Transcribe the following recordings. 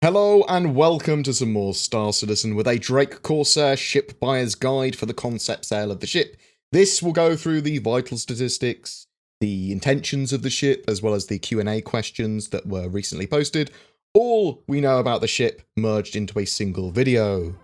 Hello and welcome to some more Star Citizen with a Drake Corsair Ship Buyers guide for the concept sale of the ship. This will go through the vital statistics, the intentions of the ship, as well as the Q&A questions that were recently posted. All we know about the ship merged into a single video.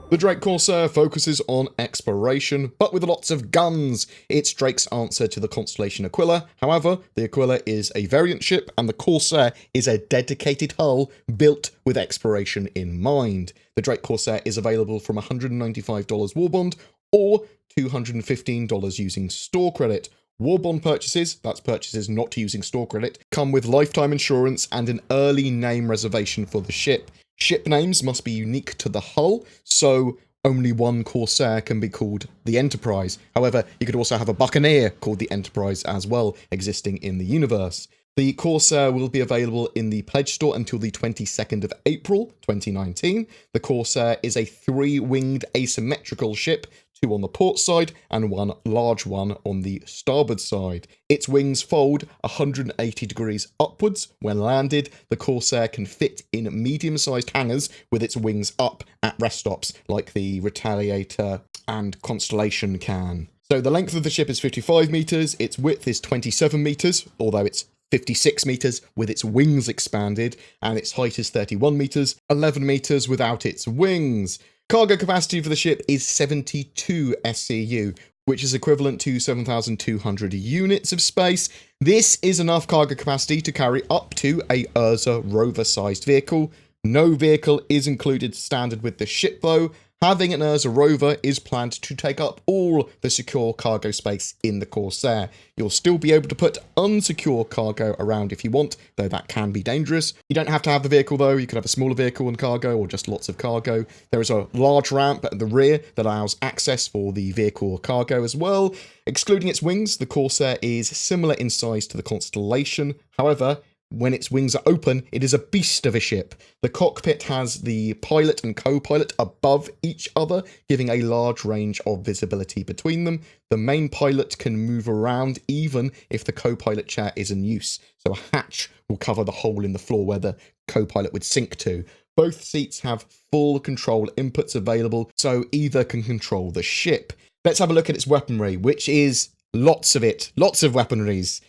The Drake Corsair focuses on exploration, but with lots of guns. It's Drake's answer to the constellation Aquila. However, the Aquila is a variant ship, and the Corsair is a dedicated hull built with exploration in mind. The Drake Corsair is available from $195 war bond or $215 using store credit. War bond purchases, that's purchases not using store credit, come with lifetime insurance and an early name reservation for the ship. Ship names must be unique to the hull, so only one Corsair can be called the Enterprise. However, you could also have a Buccaneer called the Enterprise as well, existing in the universe. The Corsair will be available in the pledge store until the 22nd of April 2019. The Corsair is a 3-winged asymmetrical ship, 2 on the port side and 1 large one on the starboard side. Its wings fold 180 degrees upwards. When landed, the Corsair can fit in medium-sized hangars with its wings up at rest stops, like the Retaliator and Constellation can. So the length of the ship is 55 meters, its width is 27 meters, although it's 56 meters with its wings expanded, and its height is 31 meters, 11 meters without its wings. Cargo capacity for the ship is 72 SCU, which is equivalent to 7,200 units of space. This is enough cargo capacity to carry up to a Ursa rover-sized vehicle. No vehicle is included standard with the ship though. Having an Ursa rover is planned to take up all the secure cargo space in the Corsair. You'll still be able to put unsecure cargo around if you want, though that can be dangerous. You don't have to have the vehicle though, you could have a smaller vehicle and cargo, or just lots of cargo. There is a large ramp at the rear that allows access for the vehicle or cargo as well. Excluding its wings, the Corsair is similar in size to the Constellation. However, when its wings are open, it is a beast of a ship. The cockpit has the pilot and co-pilot above each other, giving a large range of visibility between them. The main pilot can move around even if the co-pilot chair is in use, so a hatch will cover the hole in the floor where the co-pilot would sink to. Both seats have full control inputs available, so either can control the ship. Let's have a look at its weaponry, which is lots of it, lots of weaponries.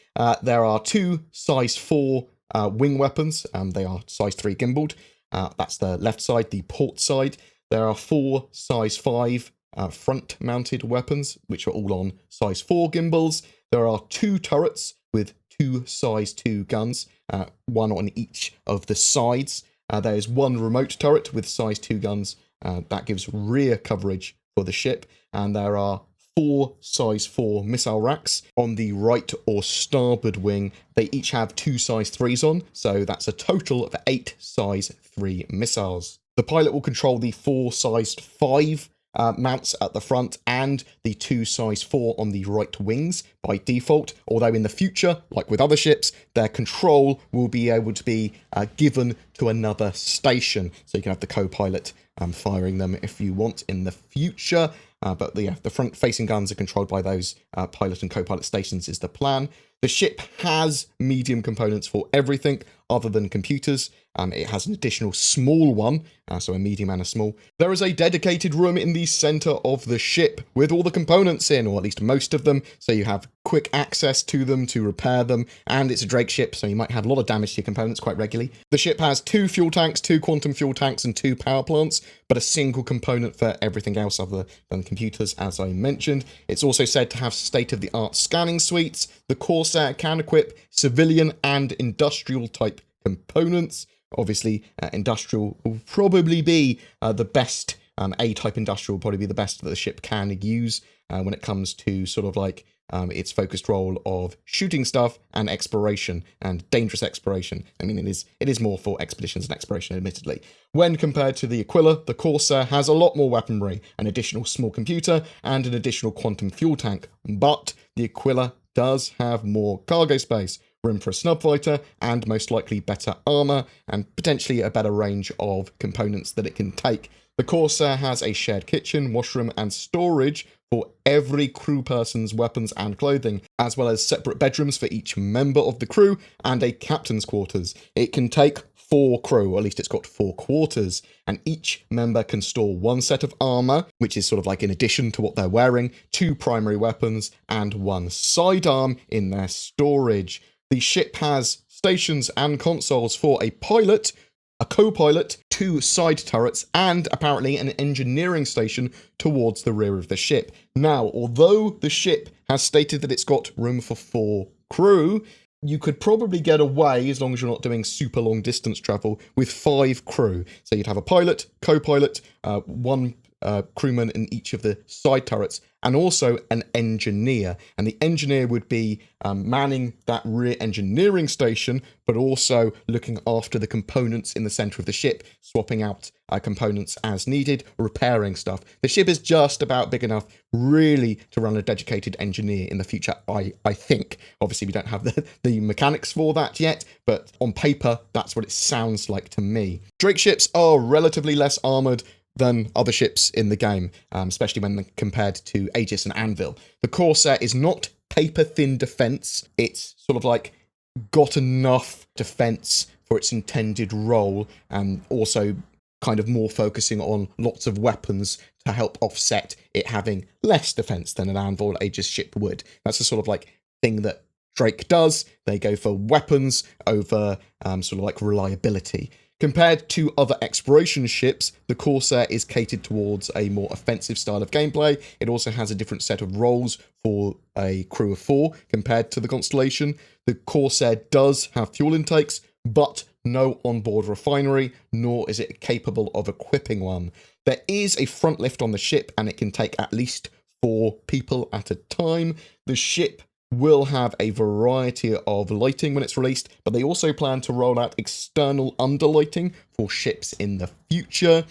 There are 2 size 4 wing weapons, they are size 3 gimbaled. That's the left side, the port side. There are 4 size 5 front-mounted weapons, which are all on size 4 gimbals. There are 2 turrets with 2 size 2 guns, 1 on each of the sides. There is 1 remote turret with size 2 guns that gives rear coverage for the ship, and there are 4 size 4 missile racks on the right or starboard wing. They each have 2 size 3s on, so that's a total of 8 size 3 missiles. The pilot will control the 4 size 5 mounts at the front and the 2 size 4 on the right wings by default, although in the future, like with other ships, their control will be able to be given to another station, so you can have the co-pilot firing them if you want in the future. But the front-facing guns are controlled by those pilot and co-pilot stations is the plan. The ship has medium components for everything other than computers. It has an additional small one, so a medium and a small. There is a dedicated room in the center of the ship with all the components in, or at least most of them, so you have quick access to them to repair them, and it's a Drake ship, so you might have a lot of damage to your components quite regularly. The ship has 2 fuel tanks, 2 quantum fuel tanks, and 2 power plants, but a single component for everything else other than computers, as I mentioned. It's also said to have state-of-the-art scanning suites. The Corsair can equip civilian and industrial type components. Obviously, industrial will probably be the best. A-type industrial will probably be the best that the ship can use when it comes to sort of like its focused role of shooting stuff and exploration, and dangerous exploration. I mean, it is more for expeditions and exploration, admittedly. When compared to the Aquila, the Corsair has a lot more weaponry, an additional small computer, and an additional quantum fuel tank, but the Aquila does have more cargo space. room for a snub fighter, and most likely better armor, and potentially a better range of components that it can take. The Corsair has a shared kitchen, washroom, and storage for every crew person's weapons and clothing, as well as separate bedrooms for each member of the crew, and a captain's quarters. It can take 4 crew, or at least it's got 4 quarters, and each member can store 1 set of armor, which is sort of like in addition to what they're wearing, 2 primary weapons, and 1 sidearm in their storage. The ship has stations and consoles for a pilot, a co-pilot, 2 side turrets, and apparently an engineering station towards the rear of the ship. Now, although the ship has stated that it's got room for 4 crew, you could probably get away, as long as you're not doing super long distance travel, with 5 crew. So you'd have a pilot, co-pilot, 1 crewman in each of the side turrets, and also an engineer. And the engineer would be manning that rear engineering station, but also looking after the components in the center of the ship, swapping out components as needed, repairing stuff. The ship is just about big enough, really, to run a dedicated engineer in the future, I think. Obviously, we don't have the mechanics for that yet, but on paper, that's what it sounds like to me. Drake ships are relatively less armored than other ships in the game, especially when compared to Aegis and Anvil. The Corsair is not paper-thin defense. It's sort of like got enough defense for its intended role, and also kind of more focusing on lots of weapons to help offset it having less defense than an Anvil or Aegis ship would. That's the sort of like thing that Drake does. They go for weapons over sort of like reliability. Compared to other exploration ships, the Corsair is catered towards a more offensive style of gameplay. It also has a different set of roles for a crew of 4 compared to the Constellation. The Corsair does have fuel intakes, but no onboard refinery, nor is it capable of equipping one. There is a front lift on the ship, and it can take at least 4 people at a time. The ship will have a variety of lighting when it's released, but they also plan to roll out external underlighting for ships in the future.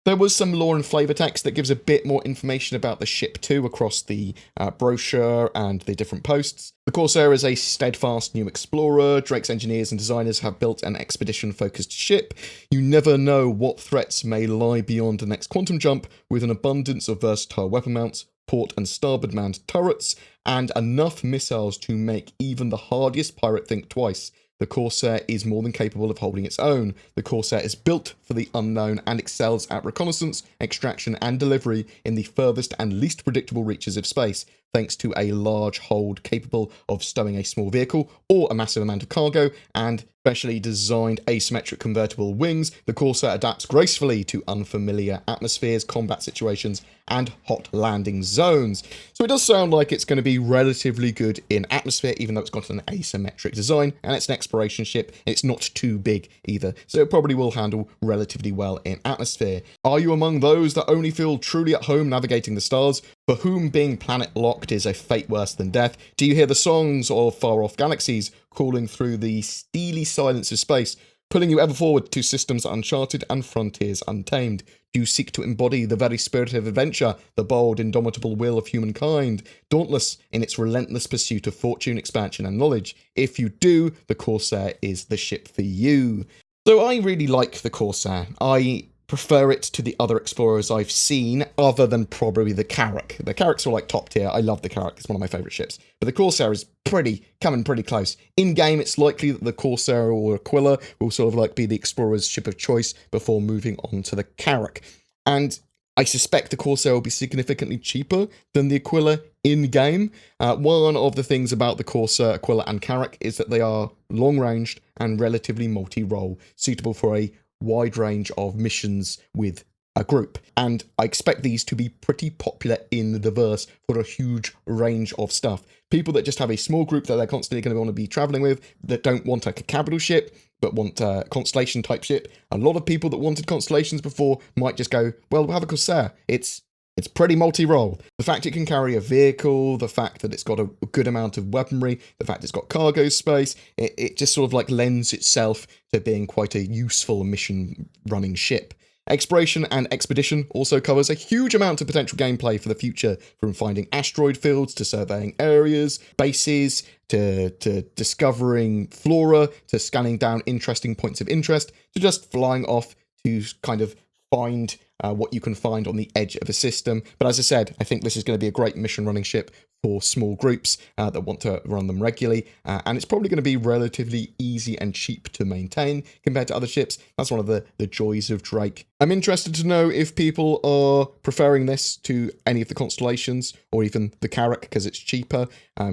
There was some lore and flavor text that gives a bit more information about the ship too across the brochure and the different posts. The Corsair is a steadfast new explorer. Drake's engineers and designers have built an expedition-focused ship. You never know what threats may lie beyond the next quantum jump, with an abundance of versatile weapon mounts, port and starboard manned turrets, and enough missiles to make even the hardiest pirate think twice. The Corsair is more than capable of holding its own. The Corsair is built for the unknown and excels at reconnaissance, extraction, and delivery in the furthest and least predictable reaches of space, thanks to a large hold capable of stowing a small vehicle or a massive amount of cargo, and specially designed asymmetric convertible wings. The Corsair adapts gracefully to unfamiliar atmospheres, combat situations, and hot landing zones. So it does sound like it's going to be relatively good in atmosphere, even though it's got an asymmetric design, and it's an exploration ship. It's not too big either, so it probably will handle relatively well in atmosphere. Are you among those that only feel truly at home navigating the stars, for whom being planet-locked is a fate worse than death? Do you hear the songs of far-off galaxies calling through the steely silence of space, pulling you ever forward to systems uncharted and frontiers untamed? Do you seek to embody the very spirit of adventure, the bold, indomitable will of humankind, dauntless in its relentless pursuit of fortune, expansion, and knowledge? If you do, the Corsair is the ship for you. So I really like the Corsair. I prefer it to the other explorers I've seen, other than probably the Carrack. The Carracks are like top tier. I love the Carrack. It's one of my favourite ships. But the Corsair is coming pretty close. In-game, it's likely that the Corsair or Aquila will sort of like be the explorer's ship of choice before moving on to the Carrack. And I suspect the Corsair will be significantly cheaper than the Aquila in-game. One of the things about the Corsair, Aquila, and Carrack is that they are long-ranged and relatively multi-role, suitable for a wide range of missions with a group, and I expect these to be pretty popular in the verse for a huge range of stuff. People that just have a small group that they're constantly going to want to be traveling with, that don't want like a capital ship, but want a Constellation type ship. A lot of people that wanted Constellations before might just go, well, we'll have a Corsair. It's pretty multi-role. The fact it can carry a vehicle, the fact that it's got a good amount of weaponry, the fact it's got cargo space, it just sort of like lends itself to being quite a useful mission running ship. Exploration and Expedition also covers a huge amount of potential gameplay for the future, from finding asteroid fields to surveying areas, bases, to discovering flora, to scanning down interesting points of interest, to just flying off to kind of find what you can find on the edge of a system. But as I said, I think this is going to be a great mission running ship for small groups that want to run them regularly, and it's probably going to be relatively easy and cheap to maintain compared to other ships. That's one of the joys of Drake. I'm interested to know if people are preferring this to any of the constellations or even the Carrack because it's cheaper.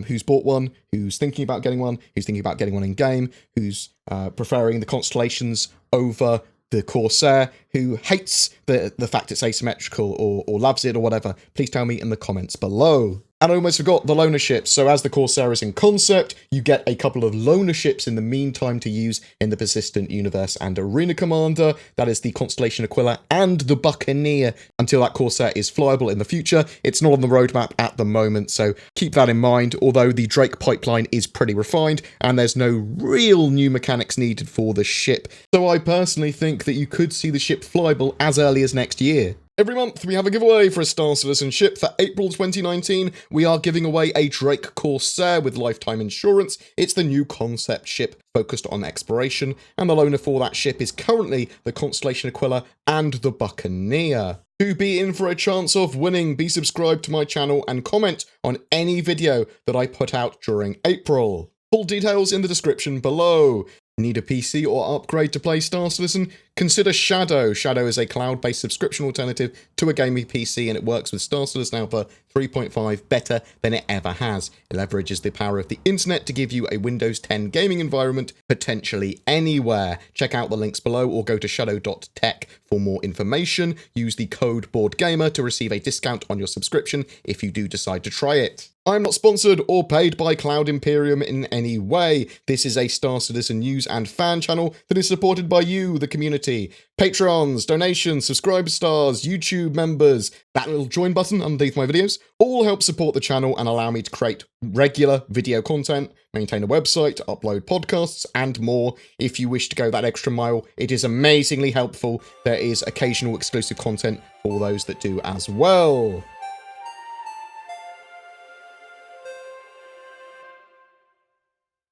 Who's bought one, who's thinking about getting one, who's thinking about getting one in game, who's preferring the constellations over the Corsair, who hates the fact it's asymmetrical or loves it or whatever. Please tell me in the comments below. And I almost forgot the loaner ships. So as the Corsair is in concept, you get a couple of loaner ships in the meantime to use in the Persistent Universe and Arena Commander. That is the Constellation Aquila and the Buccaneer until that Corsair is flyable in the future. It's not on the roadmap at the moment, so keep that in mind, although the Drake pipeline is pretty refined and there's no real new mechanics needed for the ship. So I personally think that you could see the ship flyable as early as next year. Every month we have a giveaway for a Star Citizen ship. For April 2019, we are giving away a Drake Corsair with lifetime insurance. It's the new concept ship focused on exploration, and the loaner for that ship is currently the Constellation Aquila and the Buccaneer. To be in for a chance of winning, be subscribed to my channel and comment on any video that I put out during April. Full details in the description below. Need a PC or upgrade to play Star Citizen? Consider Shadow. Shadow is a cloud-based subscription alternative to a gaming PC, and it works with Star Citizen Alpha 3.5 better than it ever has. It leverages the power of the internet to give you a Windows 10 gaming environment potentially anywhere. Check out the links below or go to shadow.tech for more information. Use the code BoredGamer to receive a discount on your subscription if you do decide to try it. I'm not sponsored or paid by Cloud Imperium in any way. This is a Star Citizen news and fan channel that is supported by you, the community. Patrons, donations, subscriber stars, YouTube members, that little join button underneath my videos, all help support the channel and allow me to create regular video content, maintain a website, upload podcasts, and more. If you wish to go that extra mile, it is amazingly helpful. There is occasional exclusive content for those that do as well.